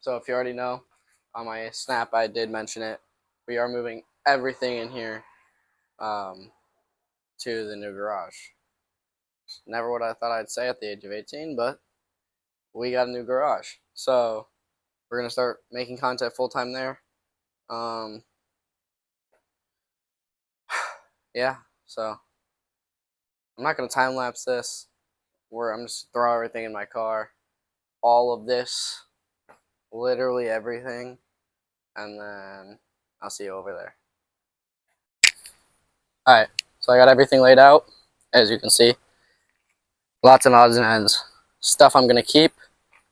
So if you already know, on my snap I did mention it. We are moving everything in here um, to the new garage. Never what I thought I'd say at the age of 18, but we got a new garage. So we're gonna start making content full time there. Um, yeah. So I'm not gonna time lapse this. I'm just throw everything in my car, all of this, literally everything, and then I'll see you over there. All right. So I got everything laid out, as you can see. Lots of odds and ends. Stuff I'm gonna keep,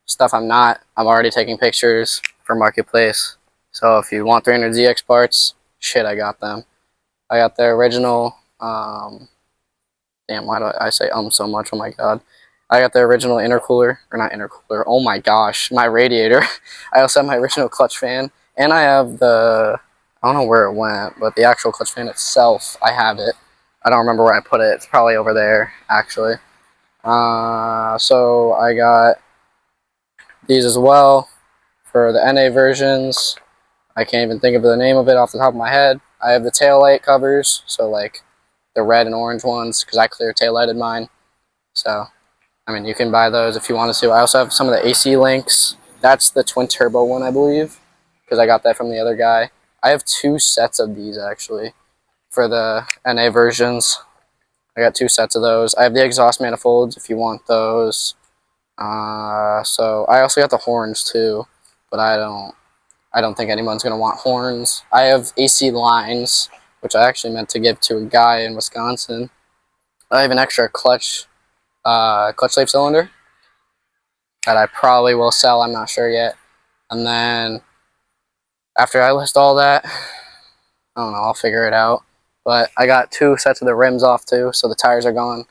stuff I'm not. I'm already taking pictures for Marketplace. So if you want 300ZX parts, shit, I got them. I got the original, damn, why do I say so much? Oh my god. I got the original intercooler, or not intercooler, oh my gosh, my radiator. I also have my original clutch fan, and I have the, I don't know where it went, but the actual clutch fan itself, I have it. I don't remember where I put it. It's probably over there, actually. So I got these as well for the NA versions. I can't even think of the name of it off the top of my head. I have the tail light covers, so like the red and orange ones, because I clear tail lighted mine. So, I mean, you can buy those if you want to. I also have some of the AC links. That's the twin turbo one, I believe, because I got that from the other guy. I have 2 sets of these actually for the NA versions. I got 2 sets of those. I have the exhaust manifolds if you want those. So I also got the horns too, but I don't think anyone's gonna want horns. I have AC lines, which I actually meant to give to a guy in Wisconsin. I have an extra clutch sleeve cylinder that I probably will sell. I'm not sure yet. And then after I list all that, I don't know. I'll figure it out. But I got 2 sets of the rims off too, so the tires are gone.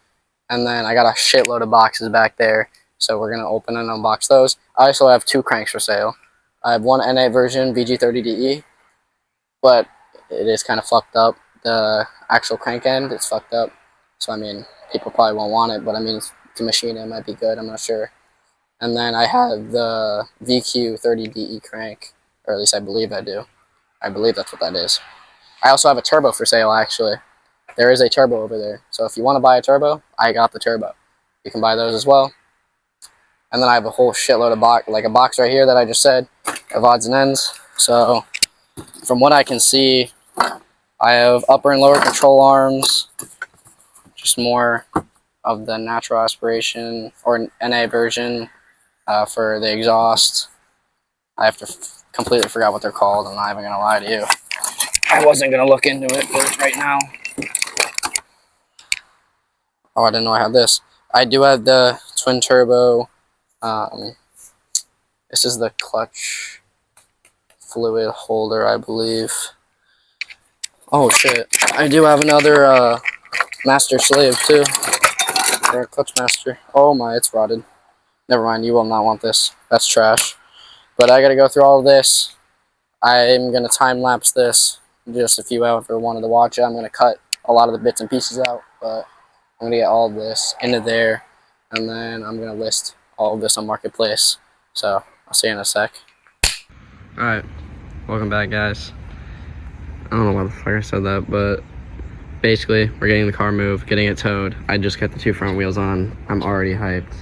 And then I got a shitload of boxes back there, so we're gonna open and unbox those. I also have 2 cranks for sale. I have one NA version VG30DE, but it is kind of fucked up. The actual crank end is fucked up, so I mean, people probably won't want it, but I mean, to machine it might be good. I'm not sure. And then I have the VQ30DE crank, or at least I believe I do. I believe that's what that is. I also have a turbo for sale, actually. There is a turbo over there. So if you want to buy a turbo, I got the turbo. You can buy those as well. And then I have a whole shitload of a box right here that I just said of odds and ends. So from what I can see, I have upper and lower control arms, just more of the natural aspiration or NA version for the exhaust. I have to completely forgot what they're called. I'm not even gonna lie to you. I wasn't gonna look into it, but right now. Oh, I didn't know I had this. I do have the twin turbo. This is the clutch fluid holder, I believe. Oh shit! I do have another master slave too, or a clutch master. Oh my, it's rotted. Never mind. You will not want this. That's trash. But I gotta go through all of this. I'm gonna time lapse this. Just if you ever wanted to watch it, I'm gonna cut a lot of the bits and pieces out, but I'm gonna get all of this into there, and then I'm gonna list all of this on Marketplace. So I'll see you in a sec. Alright, welcome back, guys. I don't know why the fuck I said that, but basically we're getting the car moved, getting it towed. I just got the 2 front wheels on. I'm already hyped.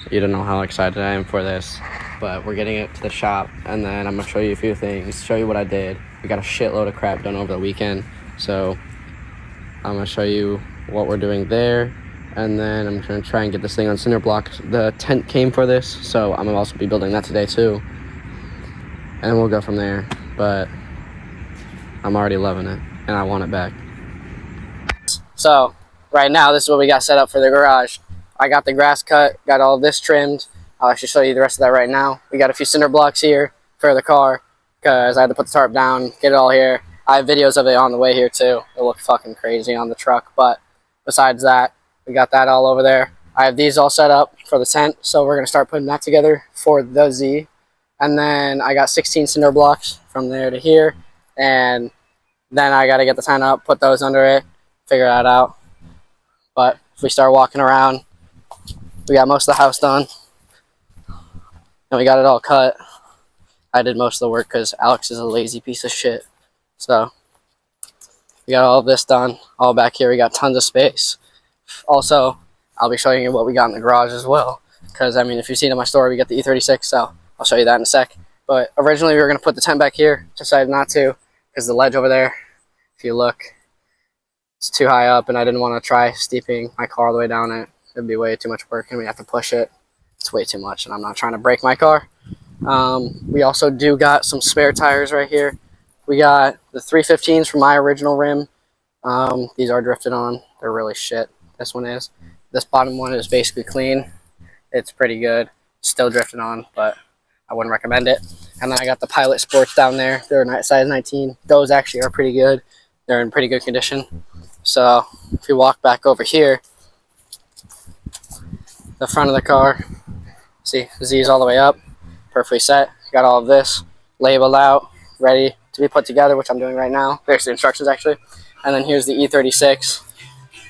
You don't know how excited I am for this, but we're getting it to the shop, and then I'm gonna show you a few things, show you what I did. We got a shitload of crap done over the weekend, so I'm gonna show you what we're doing there, and then I'm gonna try and get this thing on cinder block. The tent came for this, so I'm gonna also be building that today too, and we'll go from there. But I'm already loving it, and I want it back. So right now, this is what we got set up for the garage. I got the grass cut, got all of this trimmed. I'll actually show you the rest of that right now. We got a few cinder blocks here for the car, because I had to put the tarp down, get it all here. I have videos of it on the way here too. It looked fucking crazy on the truck, but besides that, we got that all over there. I have these all set up for the tent, so we're gonna start putting that together for the Z. And then I got 16 cinder blocks from there to here, and then I gotta get the tent up, put those under it, figure that out. But if we start walking around, we got most of the house done, and we got it all cut. I did most of the work because Alex is a lazy piece of shit. So we got all of this done. All back here, we got tons of space. Also, I'll be showing you what we got in the garage as well. Because, I mean, if you've seen in my store, we got the E36, so I'll show you that in a sec. But originally, we were going to put the tent back here. Decided not to because the ledge over there, if you look, it's too high up, and I didn't want to try steeping my car all the way down it. It'd be way too much work, and we have to push it. It's way too much, and I'm not trying to break my car. We also do got some spare tires right here. We got the 315s from my original rim. These are drifted on. They're really shit. This one is. This bottom one is basically clean. It's pretty good. Still drifted on, but I wouldn't recommend it. And then I got the Pilot Sports down there. They're size 19. Those actually are pretty good. They're in pretty good condition. So if you walk back over here, the front of the car, see, the Z's all the way up, perfectly set. Got all of this labeled out, ready to be put together, which I'm doing right now. There's the instructions actually. And then here's the E36.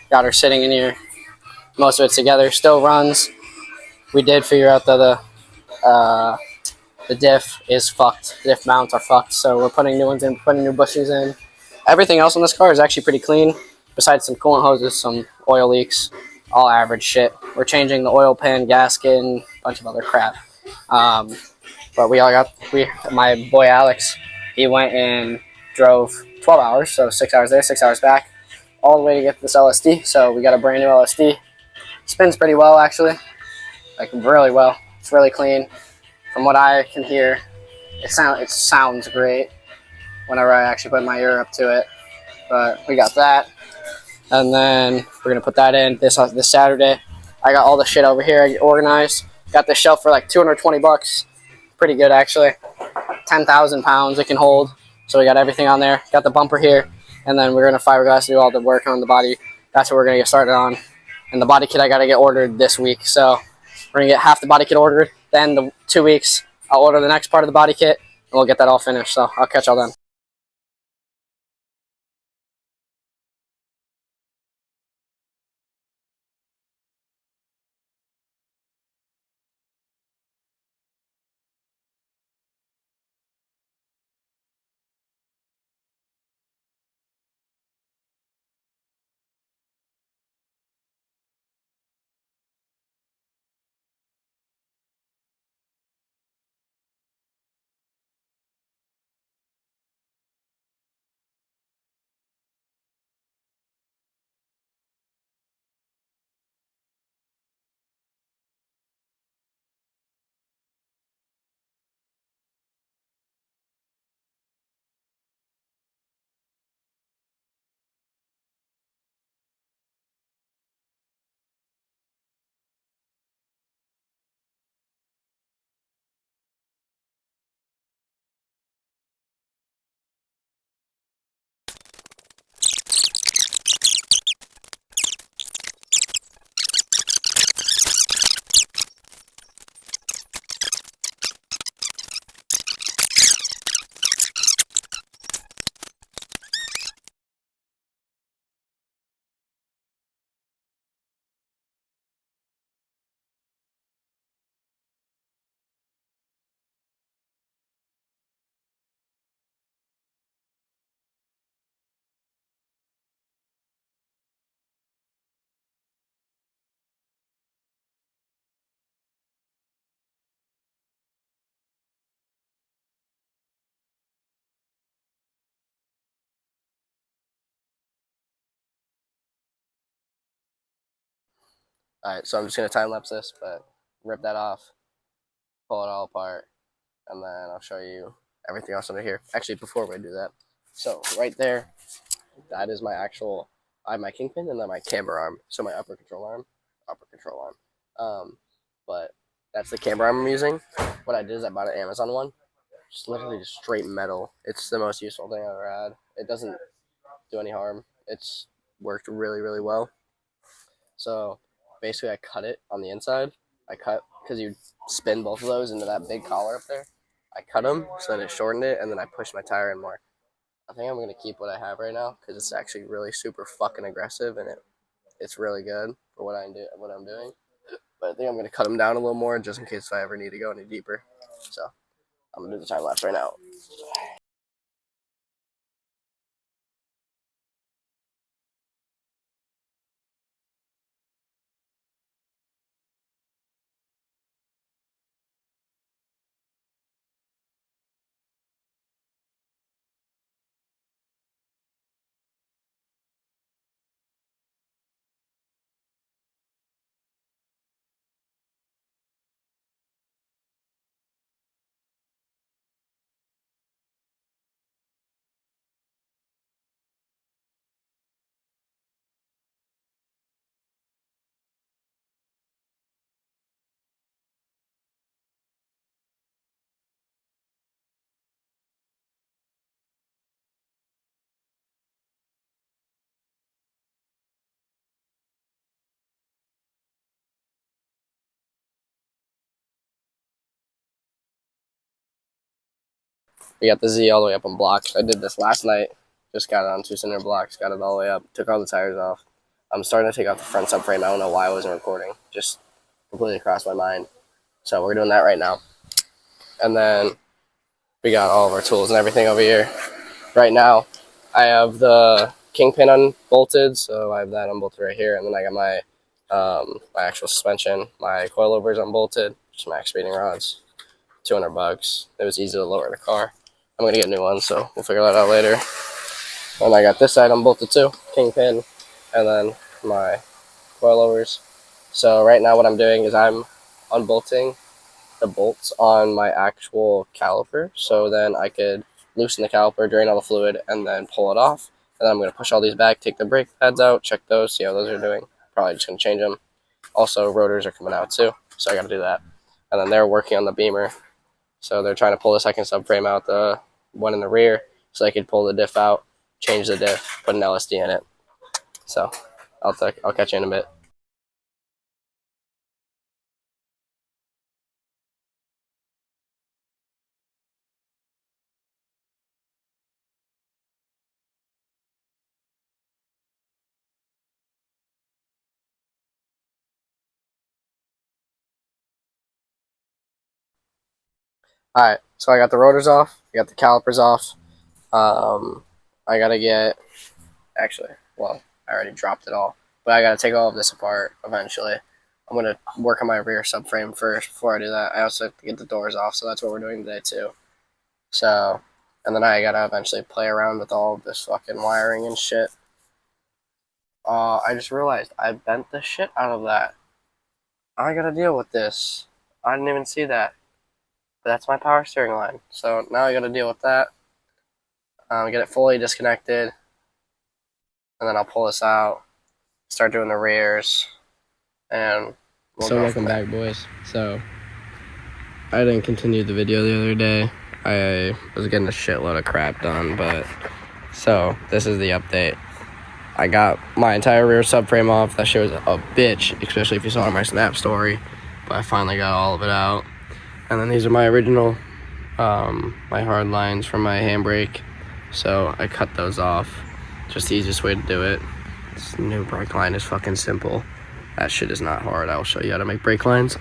Got her sitting in here. Most of it's together. Still runs. We did figure out that the diff is fucked. The diff mounts are fucked. So we're putting new ones in, putting new bushings in. Everything else on this car is actually pretty clean. Besides some coolant hoses, some oil leaks, all average shit. We're changing the oil pan, gasket, and a bunch of other crap. But my boy Alex, he went and drove 12 hours, so 6 hours there, 6 hours back, all the way to get to this LSD. So we got a brand new LSD. Spins pretty well, actually, like really well. It's really clean. From what I can hear, it sounds great whenever I actually put my ear up to it. But we got that, and then we're gonna put that in this Saturday. I got all the shit over here organized. Got this shelf for like $220. Pretty good actually. 10,000 pounds it can hold. So we got everything on there. Got the bumper here, and then we're gonna fiberglass do all the work on the body. That's what we're gonna get started on. And the body kit I gotta get ordered this week. So we're gonna get half the body kit ordered. Then the 2 weeks I'll order the next part of the body kit, and we'll get that all finished. So I'll catch y'all then. Alright, so I'm just gonna time lapse this, but rip that off, pull it all apart, and then I'll show you everything else under here. Actually, before we do that, so right there, that is my actual, I have my kingpin and then my camber arm. So my upper control arm. But that's the camber arm I'm using. What I did is I bought an Amazon one. Just literally just straight metal. It's the most useful thing I've ever had. It doesn't do any harm. It's worked really, really well. So basically I cut it on the inside. I cut, because you spin both of those into that big collar up there. I cut them so that it shortened it, and then I pushed my tire in more. I think I'm going to keep what I have right now because it's actually really super fucking aggressive, and it's really good for what I'm doing. But I think I'm going to cut them down a little more just in case if I ever need to go any deeper. So I'm gonna do the time lapse right now. We got the Z all the way up on blocks. I did this last night. Just got it on 2 center blocks. Got it all the way up. Took all the tires off. I'm starting to take off the front subframe. I don't know why I wasn't recording. Just completely crossed my mind. So we're doing that right now. And then we got all of our tools and everything over here. Right now, I have the kingpin unbolted, so I have that unbolted right here. And then I got my my actual suspension, my coilovers unbolted, just max speeding rods, $200. It was easy to lower the car. I'm gonna get new ones, so we'll figure that out later. And I got this side unbolted too, kingpin, and then my coilovers. So right now what I'm doing is I'm unbolting the bolts on my actual caliper, so then I could loosen the caliper, drain all the fluid, and then pull it off. And then I'm going to push all these back, take the brake pads out, check those, see how those are doing. Probably just going to change them. Also, rotors are coming out too, so I got to do that. And then they're working on the Beamer, so they're trying to pull the second subframe out, the one in the rear, so they could pull the diff out, change the diff, put an LSD in it. So I'll catch you in a bit. Alright, so I got the rotors off, I got the calipers off. I gotta get, actually, well, I already dropped it all, but I gotta take all of this apart eventually. I'm gonna work on my rear subframe first before I do that. I also have to get the doors off, so that's what we're doing today too. So, and then I gotta eventually play around with all of this fucking wiring and shit. I just realized I bent the shit out of that. I gotta deal with this. I didn't even see that. But that's my power steering line. So now I gotta deal with that. Get it fully disconnected. And then I'll pull this out. Start doing the rears. And So welcome back, boys. So I didn't continue the video the other day. I was getting a shitload of crap done, but so this is the update. I got my entire rear subframe off. That shit was a bitch, especially if you saw my Snap story. But I finally got all of it out. And then these are my original, my hard lines from my handbrake. So I cut those off. Just the easiest way to do it. This new brake line is fucking simple. That shit is not hard. I'll show you how to make brake lines.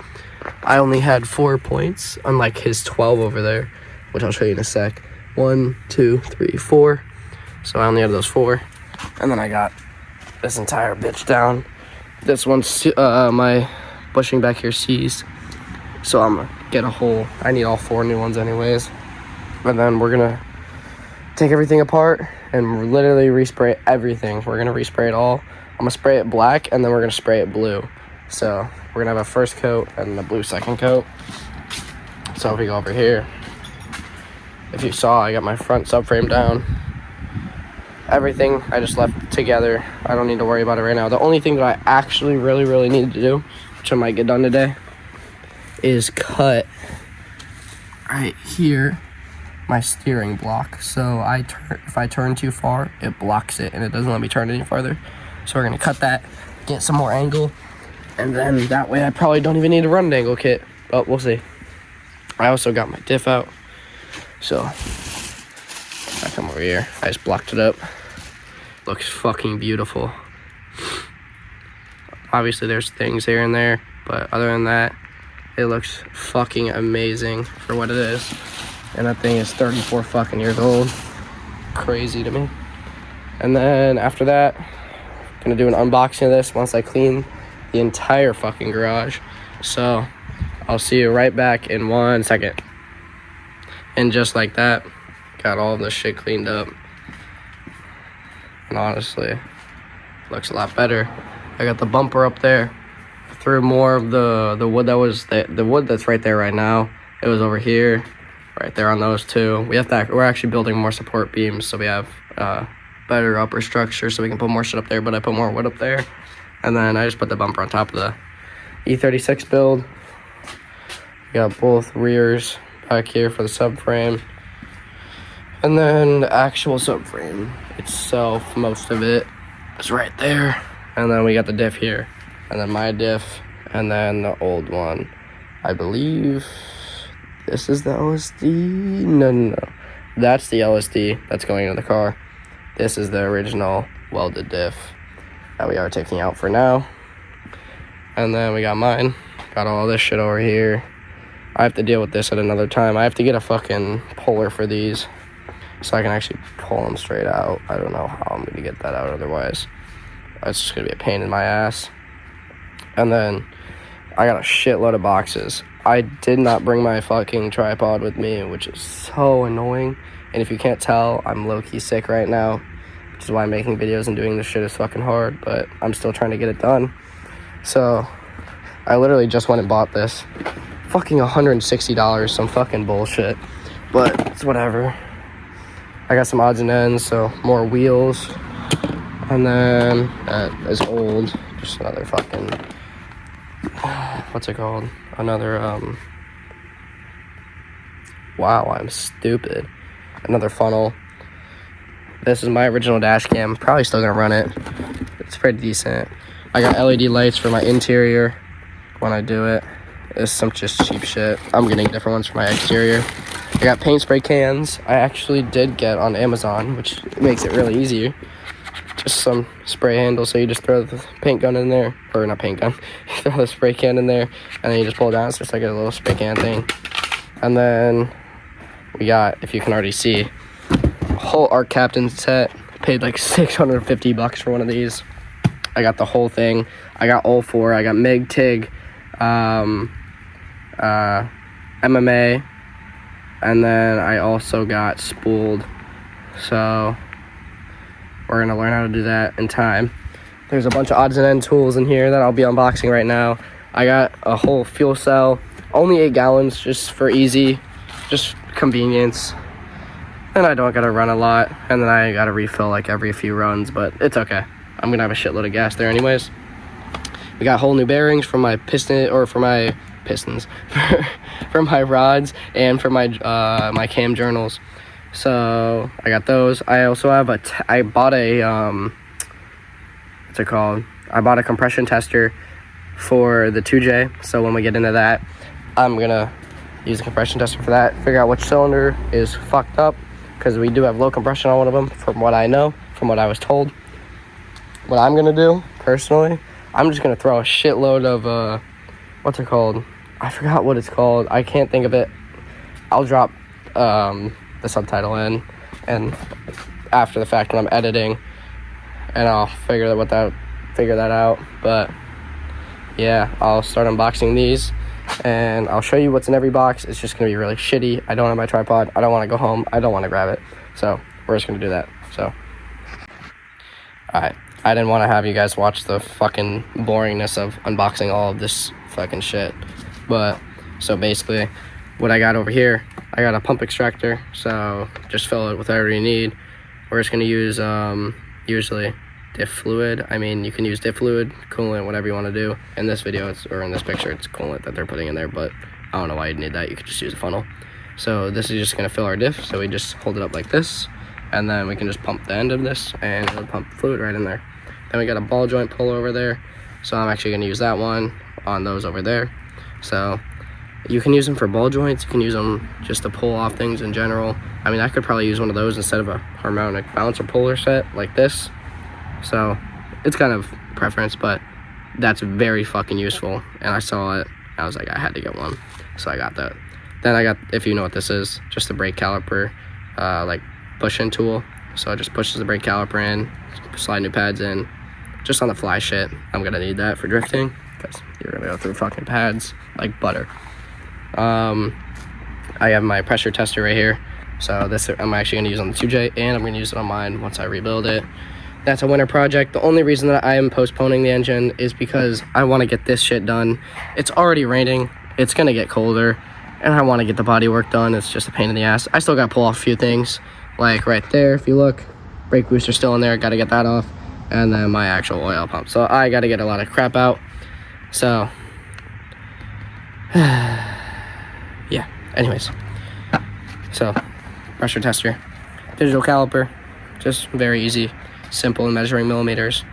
I only had 4 points, unlike his 12 over there, which I'll show you in a sec. 1, 2, 3, 4. So I only had those 4. And then I got this entire bitch down. This one's my bushing back here seized. So I'm gonna get a whole, I need all 4 new ones anyways. And then we're gonna take everything apart and literally respray everything. We're gonna respray it all. I'm gonna spray it black and then we're gonna spray it blue. So we're gonna have a first coat and a blue second coat. So if we go over here, if you saw, I got my front subframe down. Everything I just left together. I don't need to worry about it right now. The only thing that I actually really need to do, which I might get done today, is cut right here my steering block. So if I turn too far, it blocks it and it doesn't let me turn any farther. So we're gonna cut that, get some more angle, and then that way I probably don't even need to run an angle kit. But we'll see. I also got my diff out. So I come over here. I just blocked it up. Looks fucking beautiful. Obviously there's things here and there, but other than that, it looks fucking amazing for what it is. and that thing is 34 fucking years old. Crazy to me. And then after that, gonna do an unboxing of this once I clean the entire fucking garage. So I'll see you right back in 1 second. And just like that, got all of this shit cleaned up. And honestly, looks a lot better. I got the bumper up there. Threw more of the wood that was the wood that's right there right now. It was over here, right there on those two. We're actually building more support beams, so we have better upper structure, so we can put more shit up there. But I put more wood up there, and then I just put the bumper on top of the E36 build. Got both rears back here for the subframe, and then the actual subframe itself, most of it is right there. And then we got the diff here, and then my diff, and then the old one. I believe this is the LSD. No. That's the LSD that's going into the car. This is the original welded diff that we are taking out for now. And then we got mine. Got all this shit over here. I have to deal with this at another time. I have to get a fucking puller for these so I can actually pull them straight out. I don't know how I'm going to get that out otherwise. It's just going to be a pain in my ass. And then I got a shitload of boxes. I did not bring my fucking tripod with me, which is so annoying. And if you can't tell, I'm low-key sick right now, which is why making videos and doing this shit is fucking hard, but I'm still trying to get it done. So I literally just went and bought this. Fucking $160, some fucking bullshit. But it's whatever. I got some odds and ends, so more wheels. And then that is old. Just another fucking, what's it called? Another, wow, I'm stupid. Another funnel. This is my original dash cam. Probably still gonna run it. It's pretty decent. I got LED lights for my interior when I do it. It's some just cheap shit. I'm getting different ones for my exterior. I got paint spray cans. I actually did get on Amazon, which makes it really easy. Just some spray handle, so you just throw the paint gun in there, or not paint gun, you throw the spray can in there, and then you just pull it down. It's just like a little spray can thing. And then we got, if you can already see, a whole Arc Captain set. Paid like $650 for one of these. I got the whole thing. I got all four. I got MIG, TIG, MMA, and then I also got spooled. So we're gonna learn how to do that in time. There's a bunch of odds and end tools in here that I'll be unboxing right now. I got a whole fuel cell, only 8 gallons, just for easy, just convenience. And I don't gotta run a lot, and then I gotta refill like every few runs, but it's okay. I'm gonna have a shitload of gas there anyways. We got whole new bearings for my piston, or for my pistons, for my rods, and for my my cam journals. So I got those. I also have I bought a what's it called? I bought a compression tester for the 2J. So when we get into that, I'm gonna use a compression tester for that. Figure out which cylinder is fucked up, because we do have low compression on one of them, from what I know, from what I was told. What I'm gonna do personally, I'm just gonna throw a shitload of what's it called? I forgot what it's called. I can't think of it. I'll drop the subtitle in, and after the fact when I'm editing, and I'll figure that out. But yeah, I'll start unboxing these, and I'll show you what's in every box. It's just gonna be really shitty. I don't have my tripod. I don't want to go home. I don't want to grab it. So we're just gonna do that. So alright, I didn't want to have you guys watch the fucking boringness of unboxing all of this fucking shit. But so basically, what I got over here, I got a pump extractor, so just fill it with whatever you need. We're just gonna use usually diff fluid. I mean, you can use diff fluid, coolant, whatever you want to do. In this video, or in this picture, it's coolant that they're putting in there, but I don't know why you'd need that. You could just use a funnel. So this is just gonna fill our diff. So we just hold it up like this, and then we can just pump the end of this, and it'll pump fluid right in there. Then we got a ball joint pull over there, so I'm actually gonna use that one on those over there. So you can use them for ball joints, you can use them just to pull off things in general. I mean, I could probably use one of those instead of a harmonic balancer puller set like this. So it's kind of preference, but that's very fucking useful. And I saw it, I was like, I had to get one, so I got that. Then I got, if you know what this is, just the brake caliper, like push-in tool. So it just pushes the brake caliper in, slide new pads in, just on the fly shit. I'm gonna need that for drifting because you're gonna go through fucking pads like butter. I have my pressure tester right here. So this I'm actually gonna use on the 2J, and I'm gonna use it on mine once I rebuild it. That's a winter project. The only reason that I am postponing the engine is because I want to get this shit done. It's already raining. It's gonna get colder, and I want to get the body work done. It's just a pain in the ass. I still got to pull off a few things, like right there. If you look, brake booster still in there. Got to get that off, and then my actual oil pump. So I got to get a lot of crap out. So yeah. Anyways, so pressure tester, digital caliper, just very easy. Simple in measuring millimeters.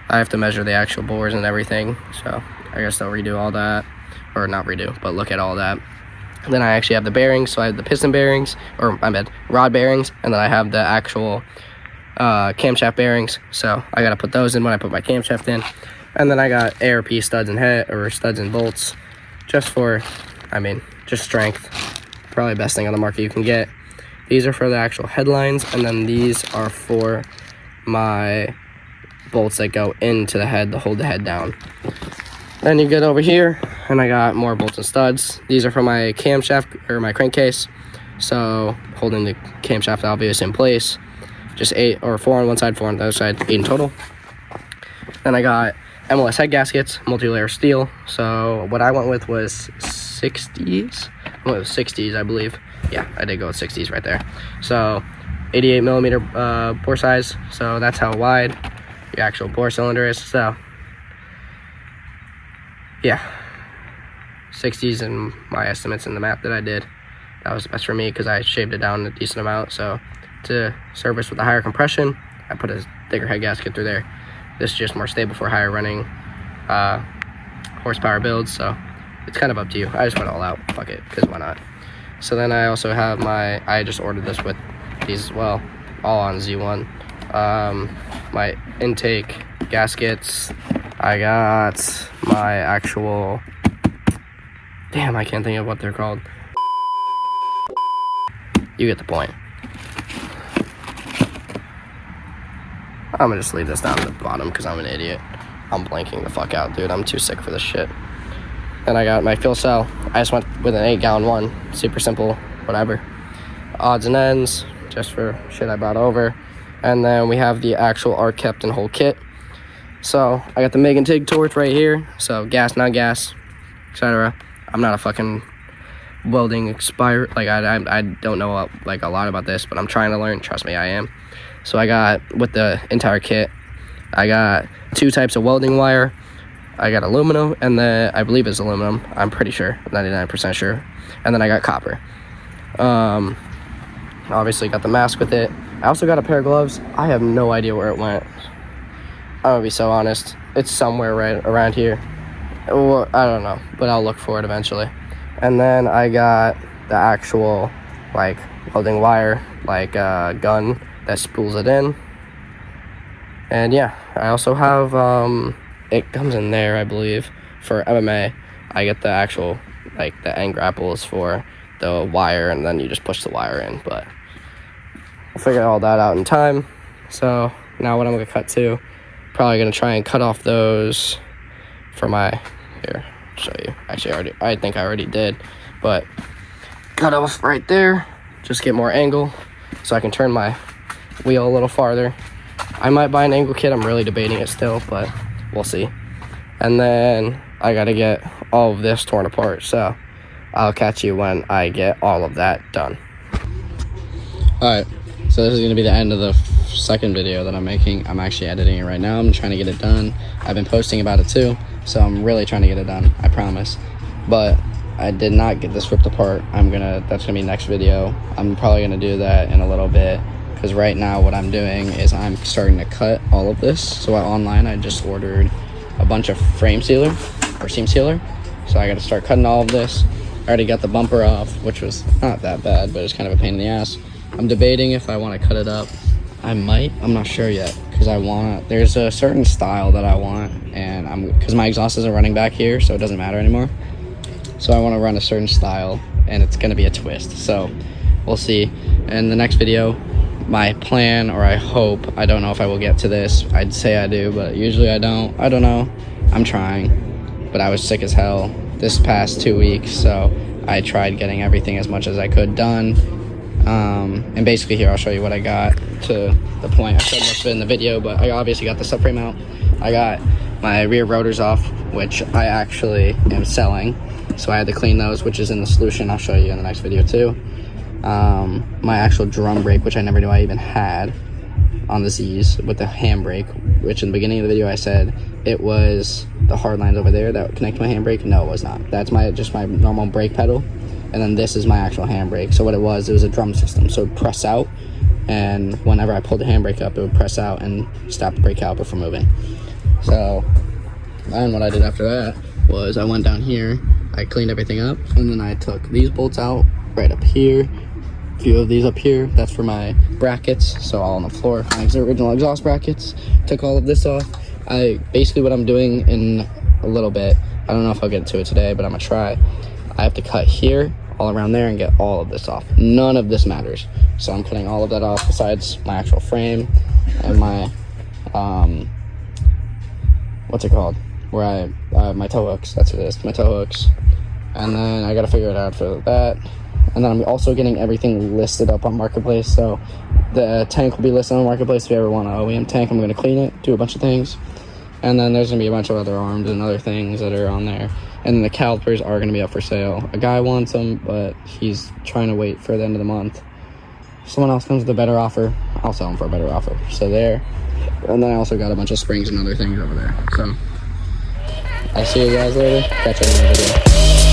I have to measure the actual bores and everything, so I guess I'll redo all that, or not redo, but look at all that. And then I actually have the bearings, so I have the piston bearings, or my bad, rod bearings, and then I have the actual camshaft bearings, so I gotta put those in when I put my camshaft in. And then I got ARP studs and studs and bolts, just for, just strength. Probably the best thing on the market you can get. These are for the actual headlines, and then these are for my bolts that go into the head to hold the head down. Then you get over here, and I got more bolts and studs. These are for my camshaft, or my crankcase, so holding the camshaft obvious in place. Just 8 or 4 on one side, 4 on the other side, 8 in total. Then I got MLS head gaskets, multi-layer steel. So what I went with was 60s. I went with 60s, I believe. Yeah, I did go with 60s right there. So 88 millimeter bore size, so that's how wide the actual bore cylinder is. So yeah, 60s in my estimates in the math that I did. That was best for me because I shaved it down a decent amount. So to service with a higher compression, I put a bigger head gasket through there. This is just more stable for higher running horsepower builds, so it's kind of up to you. I just went all out, fuck it, because why not? So then I also have I just ordered this with these as well, all on Z1. My intake gaskets, I got my actual, damn, I can't think of what they're called. You get the point. I'm gonna just leave this down at the bottom because I'm an idiot. I'm blanking the fuck out, dude. I'm too sick for this shit. Then I got my fuel cell. I just went with an 8-gallon one. Super simple, whatever. Odds and ends, just for shit I brought over. And then we have the actual arc kept and whole kit. So I got the MIG and TIG torch right here. So gas, non-gas, etc. I'm not a fucking welding expert. Like I don't know like a lot about this, but I'm trying to learn. Trust me, I am. So I got, with the entire kit, I got 2 types of welding wire. I got aluminum, and then I believe it's aluminum. I'm pretty sure, 99% sure. And then I got copper. Obviously got the mask with it. I also got a pair of gloves. I have no idea where it went. I'm gonna be so honest. It's somewhere right around here. Or, I don't know, but I'll look for it eventually. And then I got the actual, like, welding wire, like a gun that spools it in. And yeah, I also have, it comes in there, I believe, for MMA. I get the actual, like, the end grapples for the wire, and then you just push the wire in. But I'll figure all that out in time. So now what I'm gonna cut to, probably gonna try and cut off those for my, here, I'll show you. Actually, I think I already did, but cut off right there, just get more angle so I can turn my wheel a little farther. I might buy an angle kit. I'm really debating it still, but we'll see. And then I gotta get all of this torn apart, so I'll catch you when I get all of that done. Alright, so this is going to be the end of the second video that I'm making. I'm actually editing it right now. I'm trying to get it done. I've been posting about it too, so I'm really trying to get it done, I promise. But I did not get this ripped apart. That's gonna be next video. I'm probably gonna do that in a little bit, because right now what I'm doing is I'm starting to cut all of this. So online I just ordered a bunch of frame sealer or seam sealer, so I got to start cutting all of this. I already got the bumper off, which was not that bad, but it's kind of a pain in the ass. I'm debating if I want to cut it up. I might, I'm not sure yet, because there's a certain style that I want, and because my exhaust isn't running back here, so it doesn't matter anymore. So I want to run a certain style, and it's gonna be a twist. So we'll see. In the next video, my plan, or I hope, I don't know if I will get to this. I'd say I do, but usually I don't. I don't know. I'm trying, but I was sick as hell this past 2 weeks, so I tried getting everything as much as I could done. And basically here I'll show you what I got to the point. I said most of it in the video, but I obviously got the subframe out. I got my rear rotors off, which I actually am selling, so I had to clean those, which is in the solution. I'll show you in the next video too. My actual drum brake, which I never knew I even had on the Z's, with the handbrake, which in the beginning of the video I said it was the hard lines over there that would connect to my handbrake. No, it was not. That's just my normal brake pedal, and then this is my actual handbrake. So what it was a drum system, so it would press out, and whenever I pulled the handbrake up, it would press out and stop the brake caliper from moving. So then what I did after that was I went down here, I cleaned everything up, and then I took these bolts out right up here, a few of these up here. That's for my brackets, so all on the floor, my original exhaust brackets. Took all of this off. Basically what I'm doing in a little bit, I don't know if I'll get to it today, but I'm gonna try. I have to cut here, all around there, and get all of this off. None of this matters, so I'm cutting all of that off besides my actual frame and my what's it called, where my tow hooks. That's what it is, my tow hooks. And then I gotta figure it out for that. And then I'm also getting everything listed up on Marketplace, so the tank will be listed on Marketplace. If you ever want an OEM tank, I'm gonna clean it, do a bunch of things, and then there's gonna be a bunch of other arms and other things that are on there. And then the calipers are gonna be up for sale. A guy wants them, but he's trying to wait for the end of the month. If someone else comes with a better offer, I'll sell them for a better offer. So there. And then I also got a bunch of springs and other things over there. So I'll see you guys later. Catch you in the video.